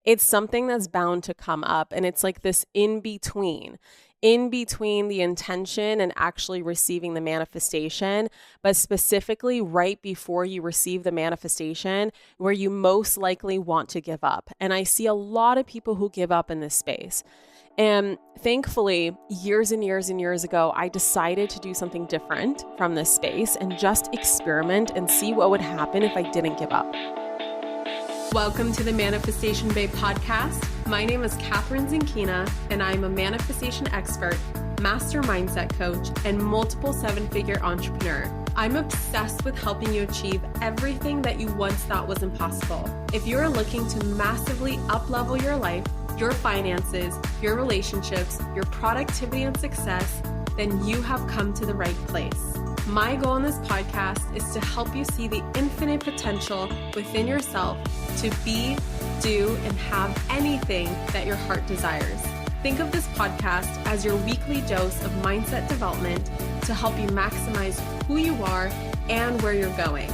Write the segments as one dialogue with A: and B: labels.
A: It's something that's bound to come up. And it's like this in between the intention and actually receiving the manifestation, but specifically right before you receive the manifestation where you most likely want to give up. And I see a lot of people who give up in this space. And thankfully, years and years and years ago, I decided to do something different from this space and just experiment and see what would happen if I didn't give up. Welcome to the Manifestation Babe podcast. My name is Kathrin and I'm a manifestation expert, master mindset coach, and multiple seven-figure entrepreneur. I'm obsessed with helping you achieve everything that you once thought was impossible. If you're looking to massively up-level your life, your finances, your relationships, your productivity and success, then you have come to the right place. My goal in this podcast is to help you see the infinite potential within yourself to be, do, and have anything that your heart desires. Think of this podcast as your weekly dose of mindset development to help you maximize who you are and where you're going.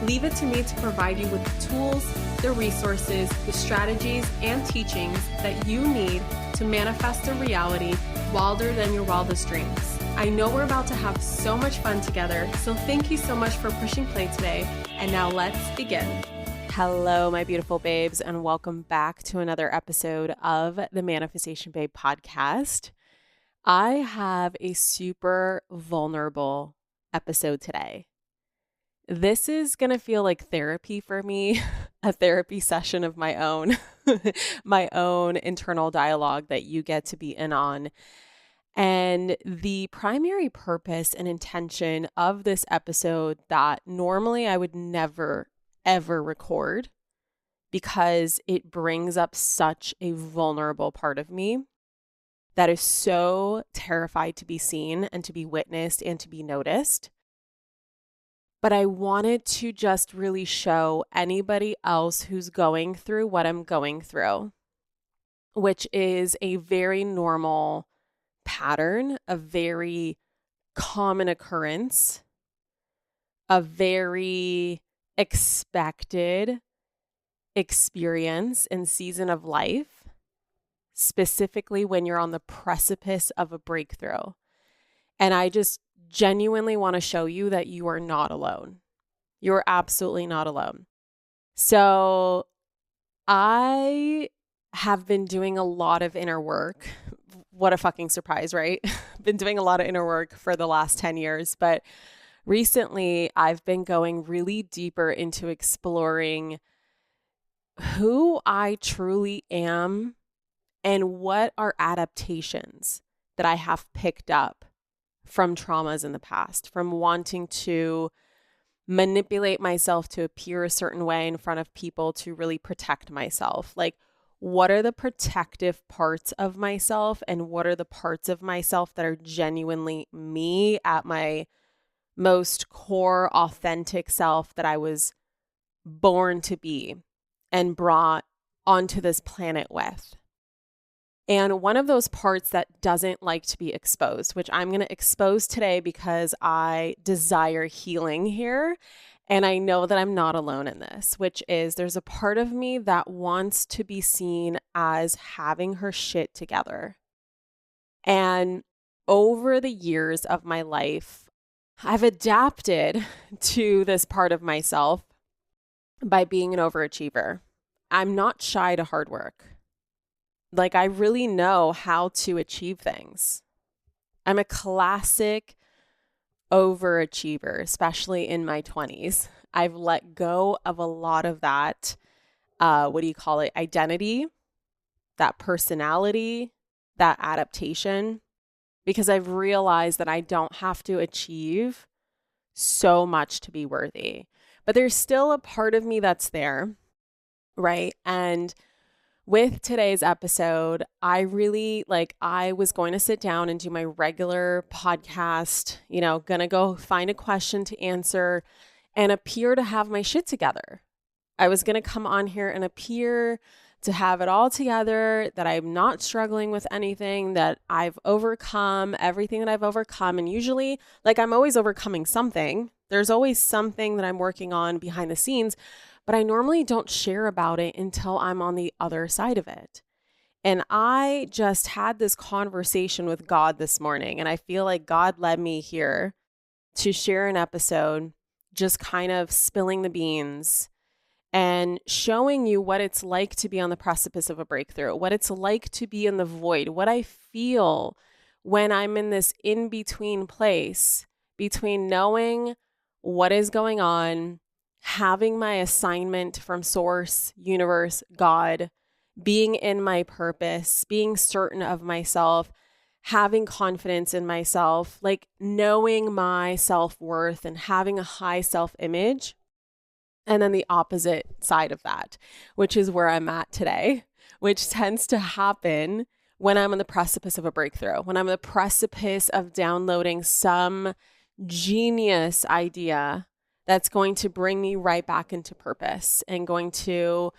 A: Leave it to me to provide you with the tools, the resources, the strategies, and teachings that you need to manifest a reality wilder than your wildest dreams. I know we're about to have so much fun together, so thank you so much for pushing play today. And now let's begin. Hello, my beautiful babes, and welcome back to another episode of the Manifestation Babe podcast. I have a super vulnerable episode today. This is going to feel like therapy for me, a therapy session of my own, my own internal dialogue that you get to be in on. And the primary purpose and intention of this episode that normally I would never, ever record because it brings up such a vulnerable part of me that is so terrified to be seen and to be witnessed and to be noticed. But I wanted to just really show anybody else who's going through what I'm going through, which is a very normal pattern, a very common occurrence, a very expected experience and season of life, specifically when you're on the precipice of a breakthrough. And I just genuinely want to show you that you are not alone. You're absolutely not alone. So I have been doing a lot of inner work. What a fucking surprise, right? Been doing a lot of inner work for the last 10 years, but recently I've been going really deeper into exploring who I truly am and what are adaptations that I have picked up from traumas in the past, from wanting to manipulate myself to appear a certain way in front of people to really protect myself. Like, what are the protective parts of myself and what are the parts of myself that are genuinely me at my most core, authentic self that I was born to be and brought onto this planet with? And one of those parts that doesn't like to be exposed, which I'm going to expose today because I desire healing here. And I know that I'm not alone in this, which is there's a part of me that wants to be seen as having her shit together. And over the years of my life, I've adapted to this part of myself by being an overachiever. I'm not shy to hard work. Like, I really know how to achieve things. I'm a classic overachiever, especially in my 20s. I've let go of a lot of that, identity, that personality, that adaptation, because I've realized that I don't have to achieve so much to be worthy. But there's still a part of me that's there, right? And with today's episode, I was going to sit down and do my regular podcast, gonna go find a question to answer and appear to have my shit together. I was gonna come on here and appear to have it all together, that I'm not struggling with anything, that I've overcome everything that I've overcome. And usually, I'm always overcoming something. There's always something that I'm working on behind the scenes. but I normally don't share about it until I'm on the other side of it. And I just had this conversation with God this morning, and I feel like God led me here to share an episode, just kind of spilling the beans and showing you what it's like to be on the precipice of a breakthrough, what it's like to be in the void, what I feel when I'm in this in-between place between knowing what is going on, having my assignment from source, universe, God, being in my purpose, being certain of myself, having confidence in myself, like knowing my self-worth and having a high self-image. And then the opposite side of that, which is where I'm at today, which tends to happen when I'm on the precipice of a breakthrough, when I'm on the precipice of downloading some genius idea that's going to bring me right back into purpose and going to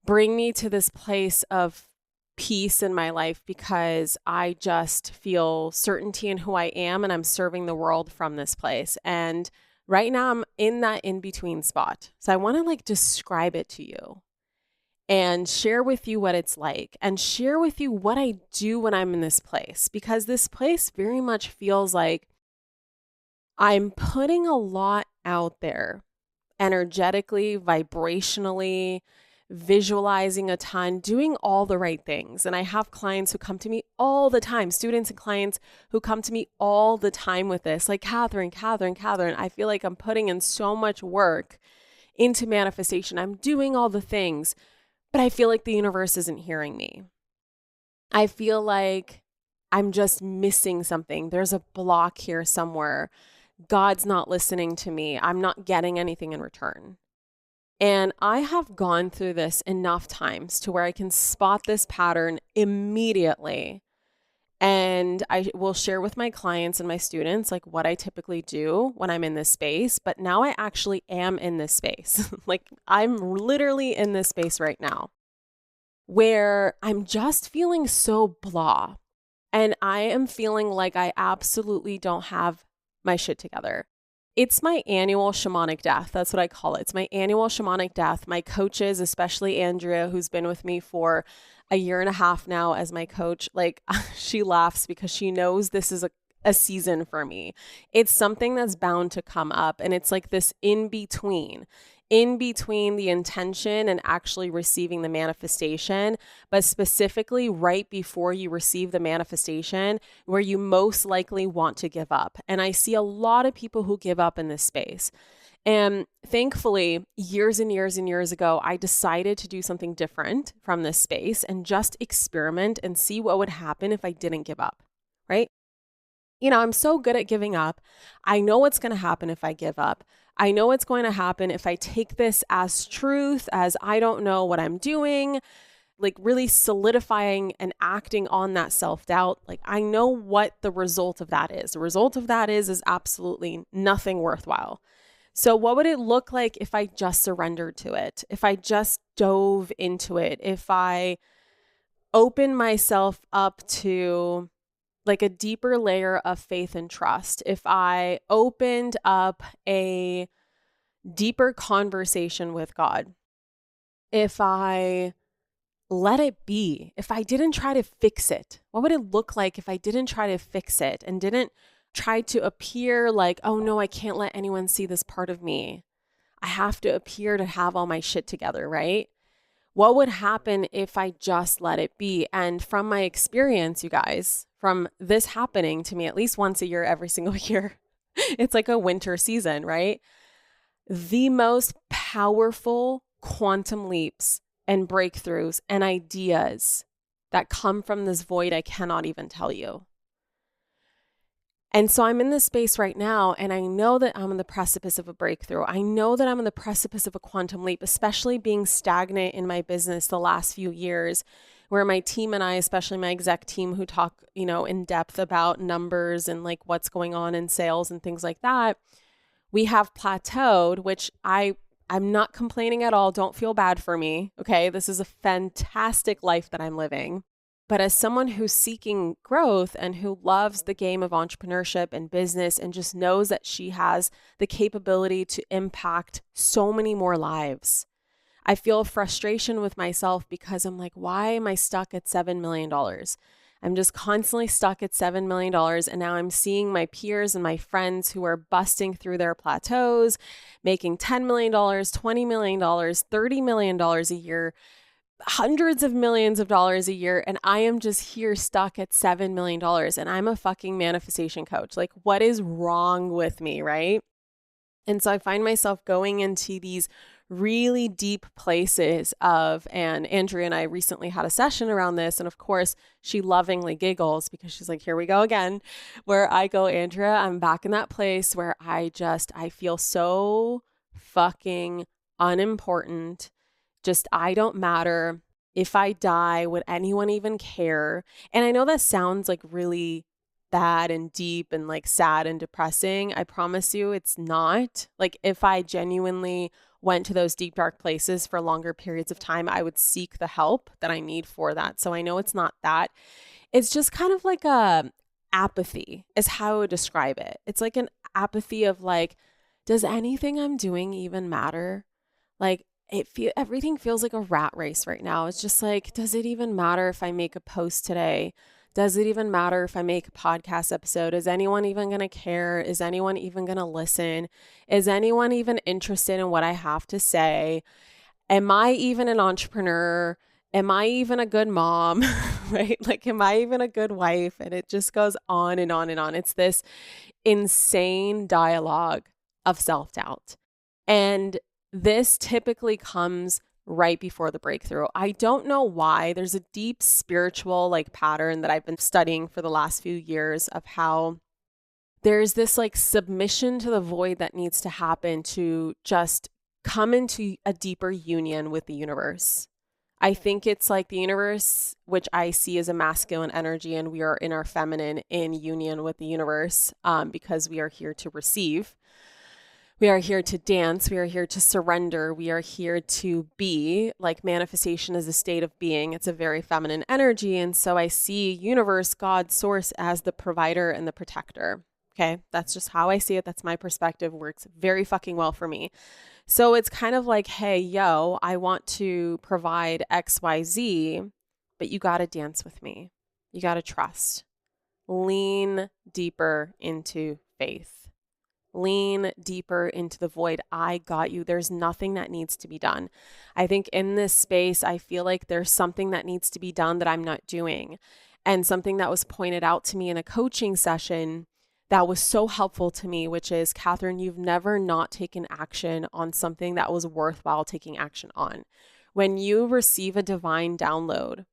A: bring me to this place of peace in my life because I just feel certainty in who I am and I'm serving the world from this place. And right now I'm in that in-between spot. So I want to like describe it to you and share with you what it's like and share with you what I do when I'm in this place, because this place very much feels like I'm putting a lot out there energetically, vibrationally, visualizing a ton, doing all the right things. And I have clients who come to me all the time, students and clients who come to me all the time with this, like, Kathrin, I feel like I'm putting in so much work into manifestation. I'm doing all the things, but I feel like the universe isn't hearing me. I feel like I'm just missing something. There's a block here somewhere. God's not listening to me. I'm not getting anything in return. And I have gone through this enough times to where I can spot this pattern immediately. And I will share with my clients and my students like what I typically do when I'm in this space. But now I actually am in this space. Like I'm literally in this space right now where I'm just feeling so blah. And I am feeling like I absolutely don't have my shit together. It's my annual shamanic death. That's what I call it. It's my annual shamanic death. My coaches, especially Andrea, who's been with me for a year and a half now as my coach, like she laughs because she knows this is a season for me. It's something that's bound to come up. And it's like this in between the intention and actually receiving the manifestation, but specifically right before you receive the manifestation where you most likely want to give up. And I see a lot of people who give up in this space. And thankfully, years and years and years ago, I decided to do something different from this space and just experiment and see what would happen if I didn't give up, right? You know, I'm so good at giving up. I know what's going to happen if I give up. I know what's going to happen if I take this as truth, as I don't know what I'm doing, like really solidifying and acting on that self-doubt. Like I know what the result of that is. The result of that is absolutely nothing worthwhile. So what would it look like if I just surrendered to it? If I just dove into it? If I opened myself up to like a deeper layer of faith and trust, if I opened up a deeper conversation with God, if I let it be, if I didn't try to fix it, what would it look like if I didn't try to fix it and didn't try to appear like, oh no, I can't let anyone see this part of me. I have to appear to have all my shit together, right? What would happen if I just let it be? And from my experience, you guys, from this happening to me at least once a year, every single year, it's like a winter season, right? The most powerful quantum leaps and breakthroughs and ideas that come from this void, I cannot even tell you. And so I'm in this space right now, and I know that I'm on the precipice of a breakthrough. I know that I'm on the precipice of a quantum leap, especially being stagnant in my business the last few years, where my team and I, especially my exec team who talk, in depth about numbers and like what's going on in sales and things like that, we have plateaued, which I'm not complaining at all. Don't feel bad for me. Okay. This is a fantastic life that I'm living. But as someone who's seeking growth and who loves the game of entrepreneurship and business and just knows that she has the capability to impact so many more lives, I feel frustration with myself because I'm like, why am I stuck at $7 million? I'm just constantly stuck at $7 million. And now I'm seeing my peers and my friends who are busting through their plateaus, making $10 million, $20 million, $30 million a year, hundreds of millions of dollars a year. And I am just here stuck at $7 million. And I'm a fucking manifestation coach. Like, what is wrong with me, right? And so I find myself going into these really deep places and Andrea and I recently had a session around this. And of course, she lovingly giggles because she's like, here we go again, where I go, Andrea, I'm back in that place where I feel so fucking unimportant. Just, I don't matter. If I die, would anyone even care? And I know that sounds like really bad and deep and like sad and depressing. I promise you it's not. Like, if I genuinely went to those deep, dark places for longer periods of time, I would seek the help that I need for that. So I know it's not that. It's just kind of like a apathy is how I would describe it. It's like an apathy of like, does anything I'm doing even matter? Like, everything feels like a rat race right now. It's just like, does it even matter if I make a post today? Does it even matter if I make a podcast episode? Is anyone even going to care? Is anyone even going to listen? Is anyone even interested in what I have to say? Am I even an entrepreneur? Am I even a good mom? Right? Like, am I even a good wife? And it just goes on and on and on. It's this insane dialogue of self-doubt. And this typically comes right before the breakthrough. I don't know why. There's a deep spiritual like pattern that I've been studying for the last few years of how there's this like submission to the void that needs to happen to just come into a deeper union with the universe. I think it's like the universe, which I see as a masculine energy, and we are in our feminine in union with the universe because we are here to receive. We are here to dance. We are here to surrender. We are here to be. Like, manifestation is a state of being. It's a very feminine energy. And so I see universe, God, source as the provider and the protector. Okay. That's just how I see it. That's my perspective. Works very fucking well for me. So it's kind of like, hey, yo, I want to provide XYZ, but you got to dance with me. You got to trust. Lean deeper into faith. Lean deeper into the void. I got you. There's nothing that needs to be done. I think in this space, I feel like there's something that needs to be done that I'm not doing. And something that was pointed out to me in a coaching session that was so helpful to me, which is, Kathrin, you've never not taken action on something that was worthwhile taking action on. When you receive a divine download,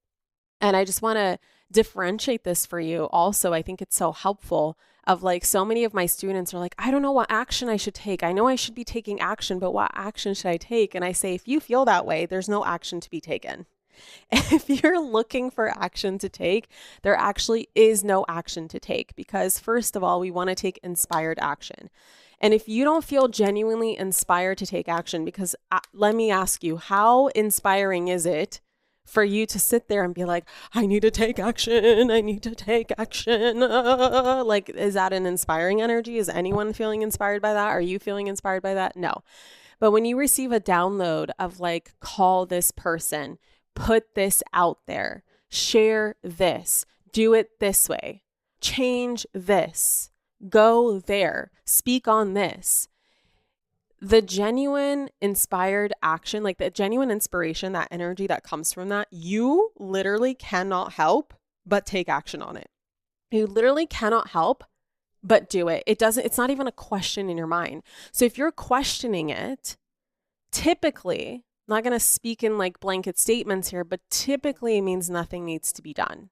A: and I just want to differentiate this for you also, I think it's so helpful of like, so many of my students are like, I don't know what action I should take. I know I should be taking action, but what action should I take? And I say, if you feel that way, there's no action to be taken. If you're looking for action to take, there actually is no action to take, because first of all, we want to take inspired action. And if you don't feel genuinely inspired to take action, because let me ask you, how inspiring is it for you to sit there and be like, I need to take action. I need to take action. Like, is that an inspiring energy? Is anyone feeling inspired by that? Are you feeling inspired by that? No. But when you receive a download of like, call this person, put this out there, share this, do it this way, change this, go there, speak on this. The genuine inspired action, like the genuine inspiration, that energy that comes from that, you literally cannot help but take action on it. You literally cannot help but do it. It's not even a question in your mind. So if you're questioning it, typically, I'm not going to speak in like blanket statements here, but typically it means nothing needs to be done.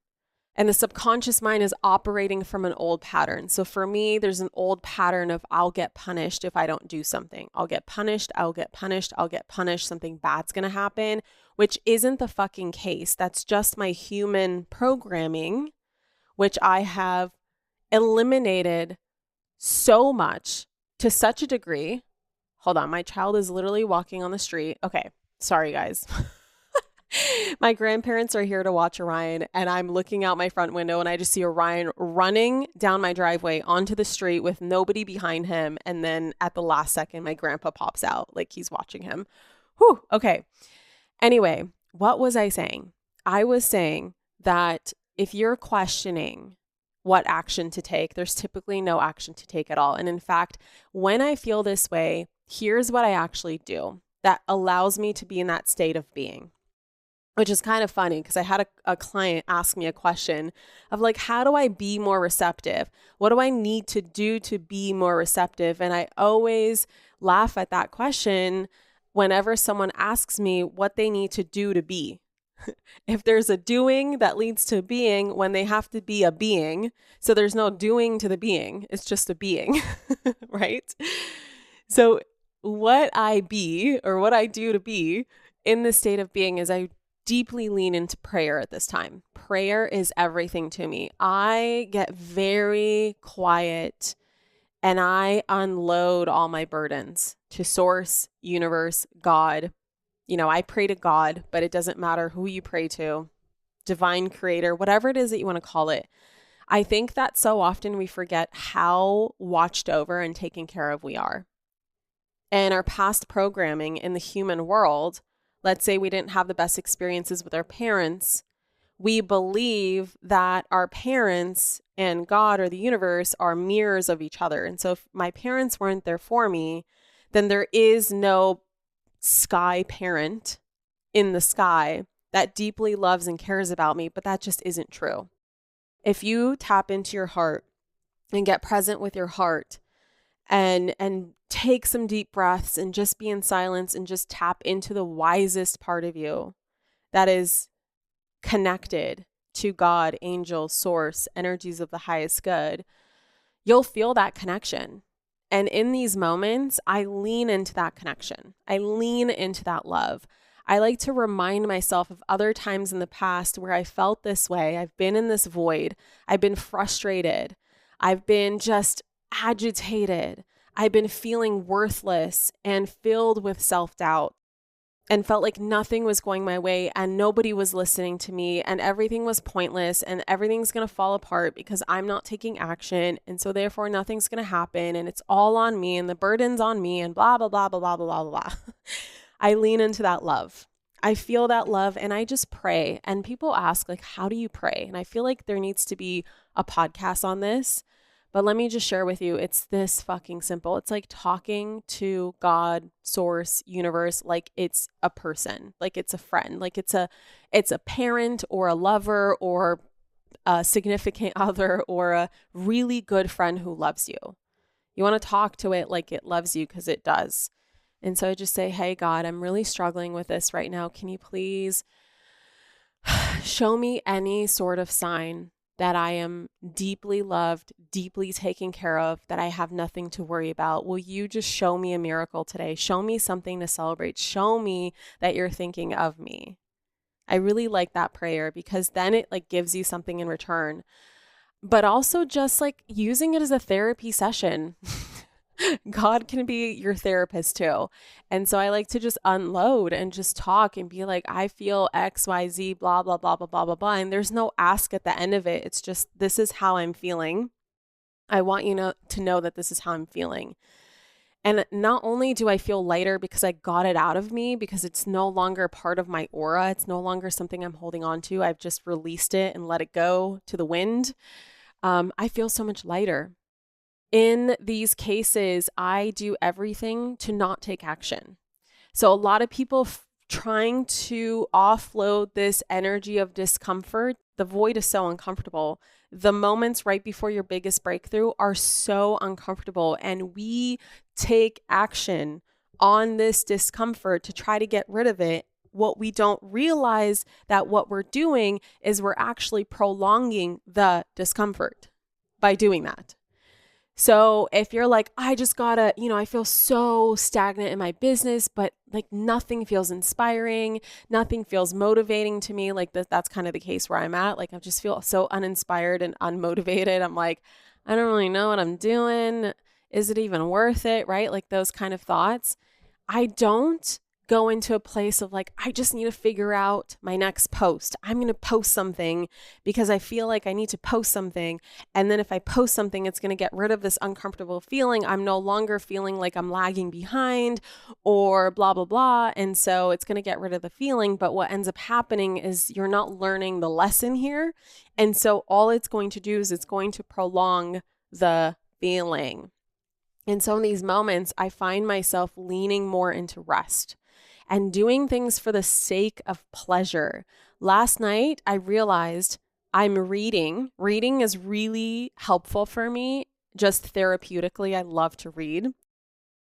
A: And the subconscious mind is operating from an old pattern. So for me, there's an old pattern of I'll get punished if I don't do something. I'll get punished. I'll get punished. I'll get punished. Something bad's going to happen, which isn't the fucking case. That's just my human programming, which I have eliminated so much, to such a degree. Hold on. My child is literally walking on the street. Okay. Sorry, guys. My grandparents are here to watch Orion, and I'm looking out my front window and I just see Orion running down my driveway onto the street with nobody behind him. And then at the last second, my grandpa pops out like he's watching him. Whew. Okay. Anyway, what was I saying? I was saying that if you're questioning what action to take, there's typically no action to take at all. And in fact, when I feel this way, here's what I actually do that allows me to be in that state of being. Which is kind of funny because I had a client ask me a question of like, how do I be more receptive? What do I need to do to be more receptive? And I always laugh at that question whenever someone asks me what they need to do to be. If there's a doing that leads to being when they have to be a being, so there's no doing to the being, it's just a being, right? So what I be or what I do to be in the state of being is I deeply lean into prayer at this time. Prayer is everything to me. I get very quiet and I unload all my burdens to source, universe, God. You know, I pray to God, but it doesn't matter who you pray to, divine creator, whatever it is that you want to call it. I think that so often we forget how watched over and taken care of we are. And our past programming in the human world, let's say we didn't have the best experiences with our parents, we believe that our parents and God or the universe are mirrors of each other. And so if my parents weren't there for me, then there is no sky parent in the sky that deeply loves and cares about me, but that just isn't true. If you tap into your heart and get present with your heart and take some deep breaths and just be in silence and just tap into the wisest part of you that is connected to God, angels, source, energies of the highest good, you'll feel that connection. And in these moments, I lean into that connection. I lean into that love. I like to remind myself of other times in the past where I felt this way. I've been in this void. I've been frustrated. I've been just agitated. I've been feeling worthless and filled with self-doubt and felt like nothing was going my way and nobody was listening to me and everything was pointless and everything's going to fall apart because I'm not taking action. And so therefore nothing's going to happen and it's all on me and the burden's on me and blah, blah, blah, blah, blah, blah, blah, blah. I lean into that love. I feel that love and I just pray. And people ask like, how do you pray? And I feel like there needs to be a podcast on this. But let me just share with you, it's this fucking simple. It's like talking to God, source, universe, like it's a person, like it's a friend, like it's a parent or a lover or a significant other or a really good friend who loves you. You want to talk to it like it loves you because it does. And so I just say, hey, God, I'm really struggling with this right now. Can you please show me any sort of sign that I am deeply loved, deeply taken care of, that I have nothing to worry about? Will you just show me a miracle today? Show me something to celebrate. Show me that you're thinking of me. I really like that prayer because then it like gives you something in return, but also just like using it as a therapy session. God can be your therapist too. And so I like to just unload and just talk and be like, I feel X, Y, Z, blah, blah, blah, blah, blah, blah, blah. And there's no ask at the end of it. It's just, this is how I'm feeling. I want you to know that this is how I'm feeling. And not only do I feel lighter because I got it out of me, because it's no longer part of my aura. It's no longer something I'm holding on to. I've just released it and let it go to the wind. I feel so much lighter. In these cases, I do everything to not take action. So a lot of people trying to offload this energy of discomfort, the void is so uncomfortable. The moments right before your biggest breakthrough are so uncomfortable. And we take action on this discomfort to try to get rid of it. What we don't realize that what we're doing is we're actually prolonging the discomfort by doing that. So if you're like, I just gotta, I feel so stagnant in my business, but like nothing feels inspiring, nothing feels motivating to me. Like that's kind of the case where I'm at. Like I just feel so uninspired and unmotivated. I'm like, I don't really know what I'm doing. Is it even worth it? Right? Like those kind of thoughts. I don't go into a place of like, I just need to figure out my next post. I'm going to post something because I feel like I need to post something. And then if I post something, it's going to get rid of this uncomfortable feeling. I'm no longer feeling like I'm lagging behind or blah, blah, blah. And so it's going to get rid of the feeling. But what ends up happening is you're not learning the lesson here. And so all it's going to do is it's going to prolong the feeling. And so in these moments, I find myself leaning more into rest and doing things for the sake of pleasure. Last night, I realized I'm reading. Reading is really helpful for me, just therapeutically. I love to read.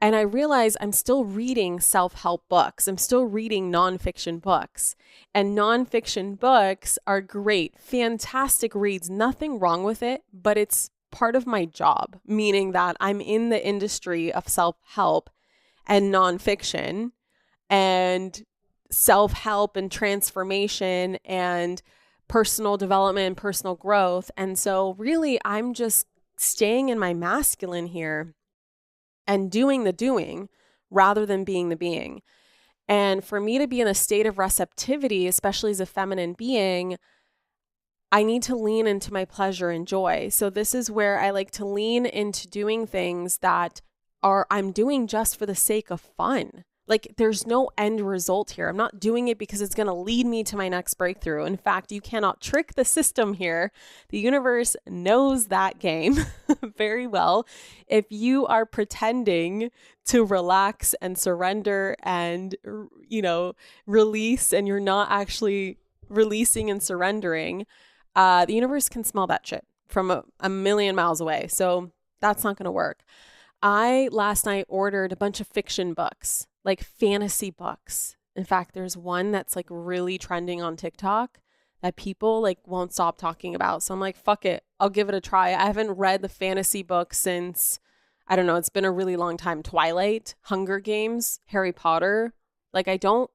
A: And I realize I'm still reading self-help books. I'm still reading nonfiction books. And nonfiction books are great, fantastic reads, nothing wrong with it, but it's part of my job, meaning that I'm in the industry of self-help and nonfiction and self-help and transformation and personal development and personal growth. And so really, I'm just staying in my masculine here and doing the doing rather than being the being. And for me to be in a state of receptivity, especially as a feminine being, I need to lean into my pleasure and joy. So this is where I like to lean into doing things that I'm doing just for the sake of fun. Like there's no end result here. I'm not doing it because it's going to lead me to my next breakthrough. In fact, you cannot trick the system here. The universe knows that game very well. If you are pretending to relax and surrender and, release, and you're not actually releasing and surrendering, the universe can smell that shit from a million miles away. So that's not going to work. I last night ordered a bunch of fiction books, like fantasy books. In fact, there's one that's like really trending on TikTok that people like won't stop talking about. So I'm like, fuck it. I'll give it a try. I haven't read the fantasy book since, I don't know, it's been a really long time. Twilight, Hunger Games, Harry Potter. Like I don't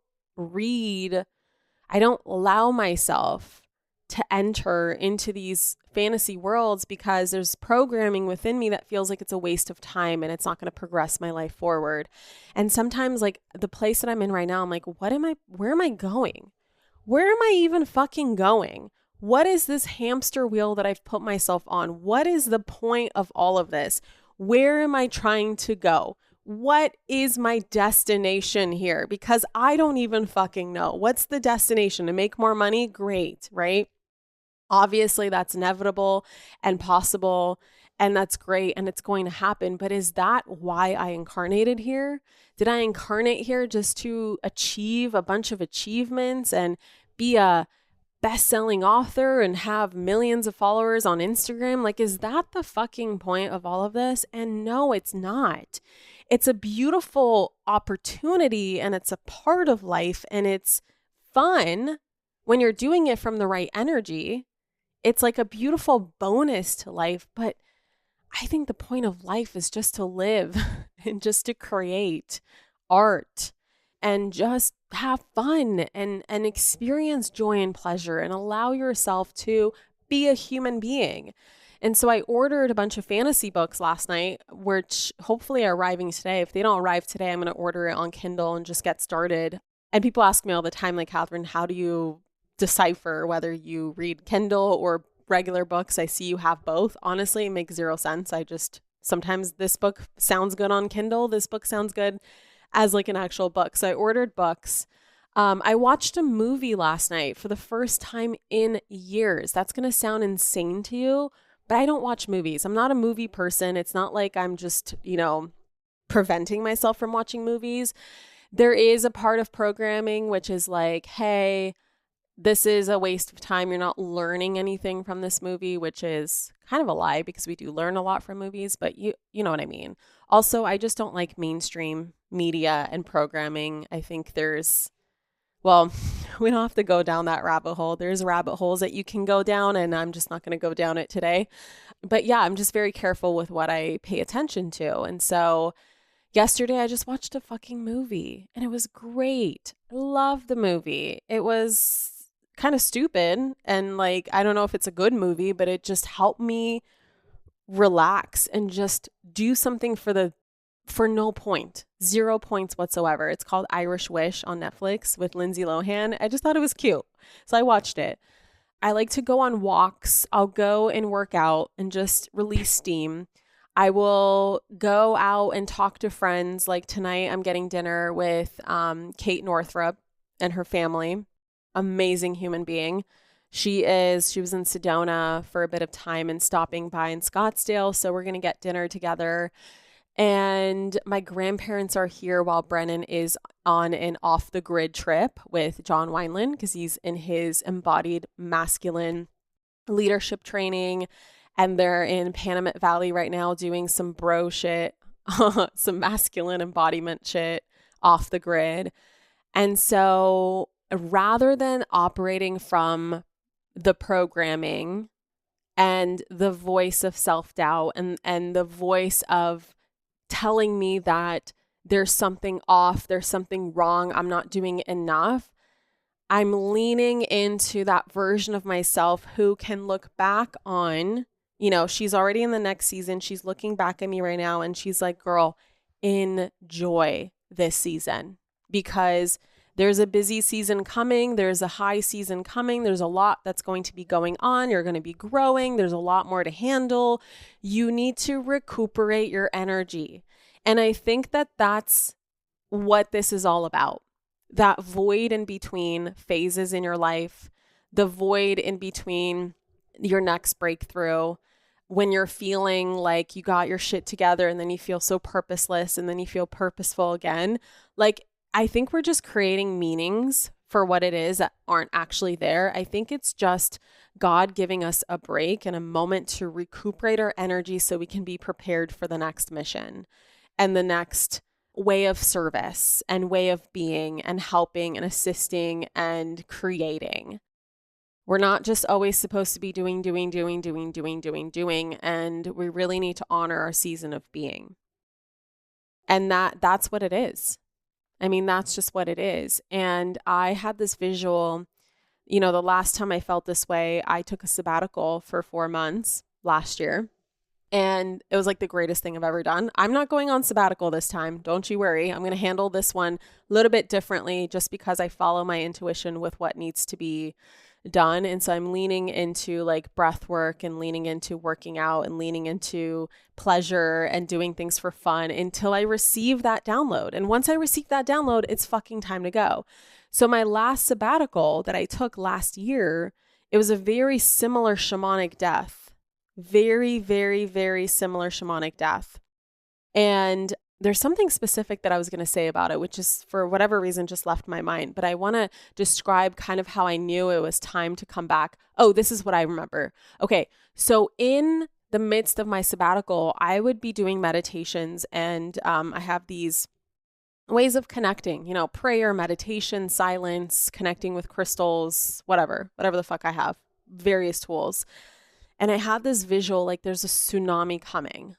A: allow myself to enter into these fantasy worlds because there's programming within me that feels like it's a waste of time and it's not going to progress my life forward. And sometimes like the place that I'm in right now, I'm like, where am I going? Where am I even fucking going? What is this hamster wheel that I've put myself on? What is the point of all of this? Where am I trying to go? What is my destination here? Because I don't even fucking know. What's the destination? To make more money? Great, right? Obviously, that's inevitable and possible, and that's great, and it's going to happen. But is that why I incarnated here? Did I incarnate here just to achieve a bunch of achievements and be a best-selling author and have millions of followers on Instagram? Like, is that the fucking point of all of this? And no, it's not. It's a beautiful opportunity, and it's a part of life, and it's fun when you're doing it from the right energy. It's like a beautiful bonus to life, but I think the point of life is just to live and just to create art and just have fun and experience joy and pleasure and allow yourself to be a human being. And so I ordered a bunch of fantasy books last night, which hopefully are arriving today. If they don't arrive today, I'm going to order it on Kindle and just get started. And people ask me all the time, like, Kathrin, how do you decipher whether you read Kindle or regular books? I see you have both. Honestly, it makes zero sense. Sometimes this book sounds good on Kindle. This book sounds good as like an actual book. So I ordered books. I watched a movie last night for the first time in years. That's going to sound insane to you, but I don't watch movies. I'm not a movie person. It's not like I'm just, preventing myself from watching movies. There is a part of programming which is like, hey, this is a waste of time. You're not learning anything from this movie, which is kind of a lie because we do learn a lot from movies, but you know what I mean. Also, I just don't like mainstream media and programming. I think we don't have to go down that rabbit hole. There's rabbit holes that you can go down, and I'm just not going to go down it today. But yeah, I'm just very careful with what I pay attention to. And so yesterday I just watched a fucking movie and it was great. I love the movie. It was kind of stupid and like, I don't know if it's a good movie, but it just helped me relax and just do something for the for no point, 0 points whatsoever. It's called Irish Wish on Netflix with Lindsay Lohan. I just thought it was cute. So I watched it. I like to go on walks. I'll go and work out and just release steam. I will go out and talk to friends. Like tonight, I'm getting dinner with Kate Northrup and her family. Amazing human being. She was in Sedona for a bit of time and stopping by in Scottsdale. So we're going to get dinner together. And my grandparents are here while Brennan is on an off the grid trip with John Wineland because he's in his embodied masculine leadership training. And they're in Panamint Valley right now doing some bro shit, some masculine embodiment shit off the grid. And so rather than operating from the programming and the voice of self-doubt and the voice of telling me that there's something off, there's something wrong, I'm not doing enough, I'm leaning into that version of myself who can look back on, she's already in the next season. She's looking back at me right now and she's like, girl, enjoy this season because there's a busy season coming. There's a high season coming. There's a lot that's going to be going on. You're going to be growing. There's a lot more to handle. You need to recuperate your energy. And I think that that's what this is all about. That void in between phases in your life, the void in between your next breakthrough, when you're feeling like you got your shit together and then you feel so purposeless and then you feel purposeful again. Like, I think we're just creating meanings for what it is that aren't actually there. I think it's just God giving us a break and a moment to recuperate our energy so we can be prepared for the next mission and the next way of service and way of being and helping and assisting and creating. We're not just always supposed to be doing, and we really need to honor our season of being. And that's what it is. I mean, that's just what it is. And I had this visual, the last time I felt this way, I took a sabbatical for 4 months last year. And it was like the greatest thing I've ever done. I'm not going on sabbatical this time. Don't you worry. I'm going to handle this one a little bit differently just because I follow my intuition with what needs to be done. And so I'm leaning into like breath work and leaning into working out and leaning into pleasure and doing things for fun until I receive that download. And once I receive that download, it's fucking time to go. So my last sabbatical that I took last year, it was a very similar shamanic death. Very, very, very similar shamanic death. And there's something specific that I was going to say about it, which is for whatever reason just left my mind. But I want to describe kind of how I knew it was time to come back. Oh, this is what I remember. Okay. So in the midst of my sabbatical, I would be doing meditations and I have these ways of connecting, prayer, meditation, silence, connecting with crystals, whatever the fuck I have, various tools. And I had this visual, like there's a tsunami coming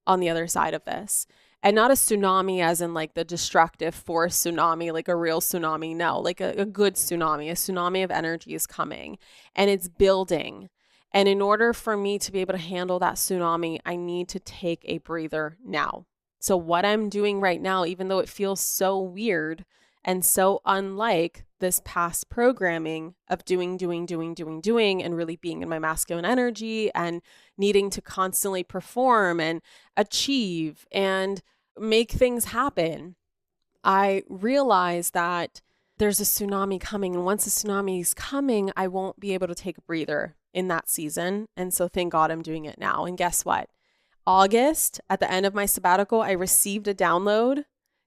A: on the other side of this. And not a tsunami as in like the destructive force tsunami, like a real tsunami. No, like a good tsunami. A tsunami of energy is coming and it's building. And in order for me to be able to handle that tsunami, I need to take a breather now. So what I'm doing right now, even though it feels so weird and so unlike this past programming of doing, and really being in my masculine energy and needing to constantly perform and achieve and make things happen, I realize that there's a tsunami coming. And once the tsunami is coming, I won't be able to take a breather in that season. And so thank God I'm doing it now. And guess what? August, at the end of my sabbatical, I received a download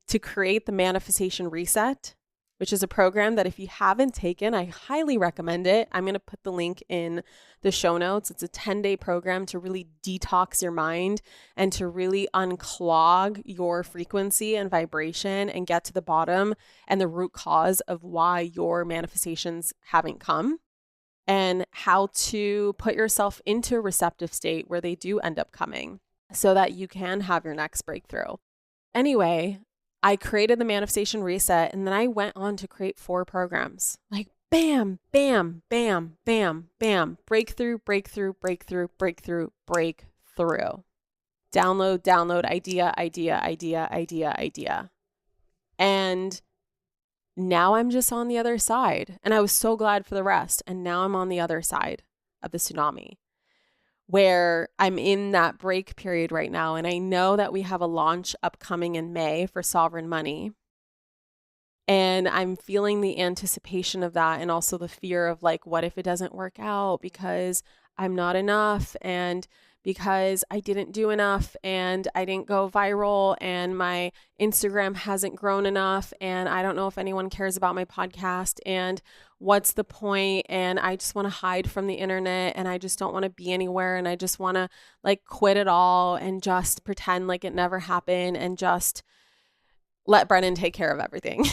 A: to create the Manifestation Reset, which is a program that if you haven't taken, I highly recommend it. I'm going to put the link in the show notes. It's a 10-day program to really detox your mind and to really unclog your frequency and vibration and get to the bottom and the root cause of why your manifestations haven't come and how to put yourself into a receptive state where they do end up coming so that you can have your next breakthrough. Anyway, I created the Manifestation Reset and then I went on to create 4 programs. Like bam, bam, bam, bam, bam, breakthrough, breakthrough, breakthrough, breakthrough, breakthrough. download, idea. And now I'm just on the other side. And I was so glad for the rest. And now I'm on the other side of the tsunami, where I'm in that break period right now. And I know that we have a launch upcoming in May for Sovereign Money. And I'm feeling the anticipation of that, and also the fear of like, what if it doesn't work out because I'm not enough, and because I didn't do enough, and I didn't go viral, and my Instagram hasn't grown enough, and I don't know if anyone cares about my podcast, and what's the point? And I just want to hide from the internet, and I just don't want to be anywhere, and I just want to like quit it all and just pretend like it never happened and just let Brennan take care of everything.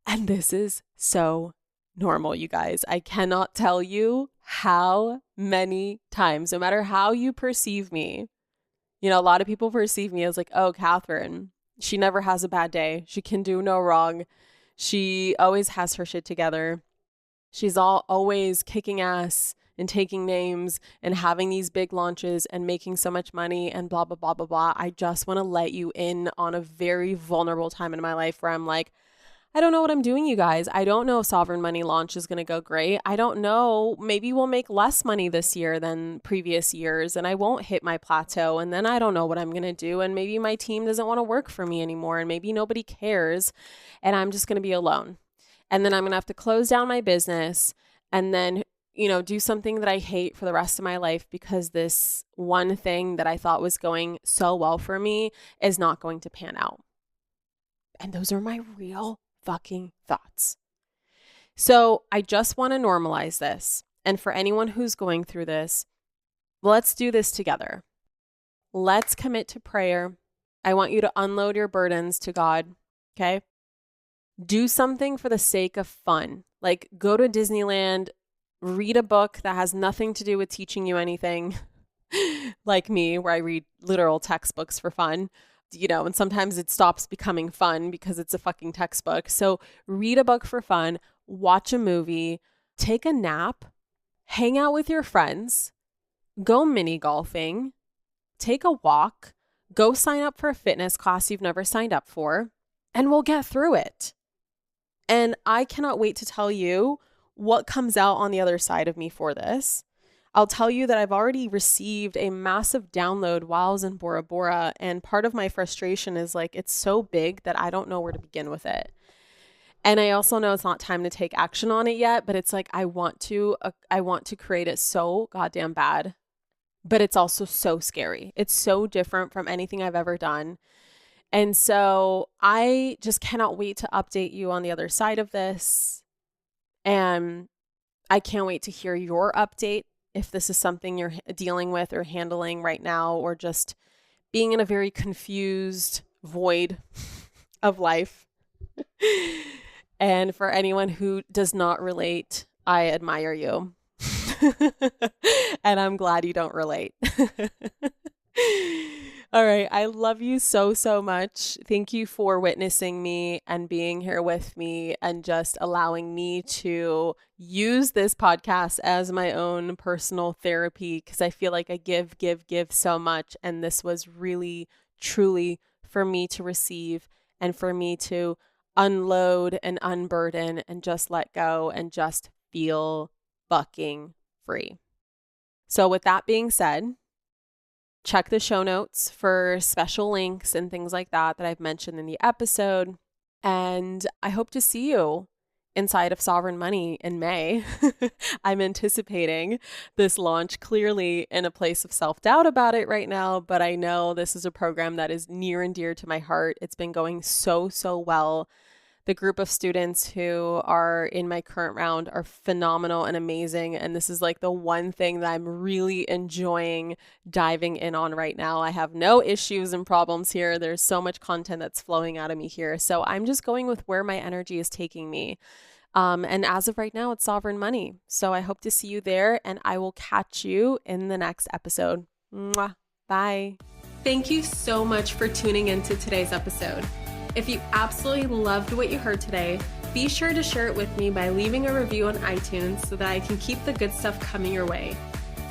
A: And this is so normal, you guys. I cannot tell you how many times, no matter how you perceive me, you know, a lot of people perceive me as like, oh, Kathrin, she never has a bad day. She can do no wrong. She always has her shit together. She's always kicking ass and taking names and having these big launches and making so much money and blah, blah, blah, blah, blah. I just want to let you in on a very vulnerable time in my life where I'm like, I don't know what I'm doing, you guys. I don't know if Sovereign Money launch is going to go great. I don't know. Maybe we'll make less money this year than previous years, and I won't hit my plateau. And then I don't know what I'm going to do. And maybe my team doesn't want to work for me anymore. And maybe nobody cares. And I'm just going to be alone. And then I'm going to have to close down my business and then, you know, do something that I hate for the rest of my life because this one thing that I thought was going so well for me is not going to pan out. And those are my real fucking thoughts. So I just want to normalize this. And for anyone who's going through this, let's do this together. Let's commit to prayer. I want you to unload your burdens to God. Okay? Do something for the sake of fun. Like go to Disneyland, read a book that has nothing to do with teaching you anything, like me, where I read literal textbooks for fun, you know, and sometimes it stops becoming fun because it's a fucking textbook. So read a book for fun, watch a movie, take a nap, hang out with your friends, go mini golfing, take a walk, go sign up for a fitness class you've never signed up for, and we'll get through it. And I cannot wait to tell you what comes out on the other side of me for this. I'll tell you that I've already received a massive download while I was in Bora Bora. And part of my frustration is like, it's so big that I don't know where to begin with it. And I also know it's not time to take action on it yet, but it's like, I want to create it so goddamn bad, but it's also so scary. It's so different from anything I've ever done. And so I just cannot wait to update you on the other side of this. And I can't wait to hear your update if this is something you're dealing with or handling right now, or just being in a very confused void of life. And for anyone who does not relate, I admire you. And I'm glad you don't relate. All right. I love you so, so much. Thank you for witnessing me and being here with me and just allowing me to use this podcast as my own personal therapy, because I feel like I give so much. And this was really, truly for me to receive and for me to unload and unburden and just let go and just feel fucking free. So with that being said, check the show notes for special links and things like that I've mentioned in the episode. And I hope to see you inside of Sovereign Money in May. I'm anticipating this launch, clearly in a place of self-doubt about it right now, but I know this is a program that is near and dear to my heart. It's been going so, so well. The group of students who are in my current round are phenomenal and amazing. And this is like the one thing that I'm really enjoying diving in on right now. I have no issues and problems here. There's so much content that's flowing out of me here. So I'm just going with where my energy is taking me. And as of right now, it's Sovereign Money. So I hope to see you there, and I will catch you in the next episode. Mwah. Bye. Thank you so much for tuning into today's episode. If you absolutely loved what you heard today, be sure to share it with me by leaving a review on iTunes so that I can keep the good stuff coming your way.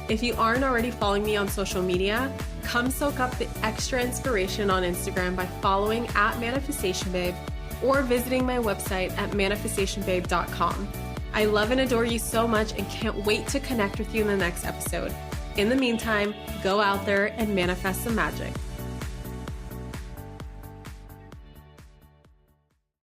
A: If you aren't already following me on social media, come soak up the extra inspiration on Instagram by following @ManifestationBabe or visiting my website at manifestationbabe.com. I love and adore you so much and can't wait to connect with you in the next episode. In the meantime, go out there and manifest some magic.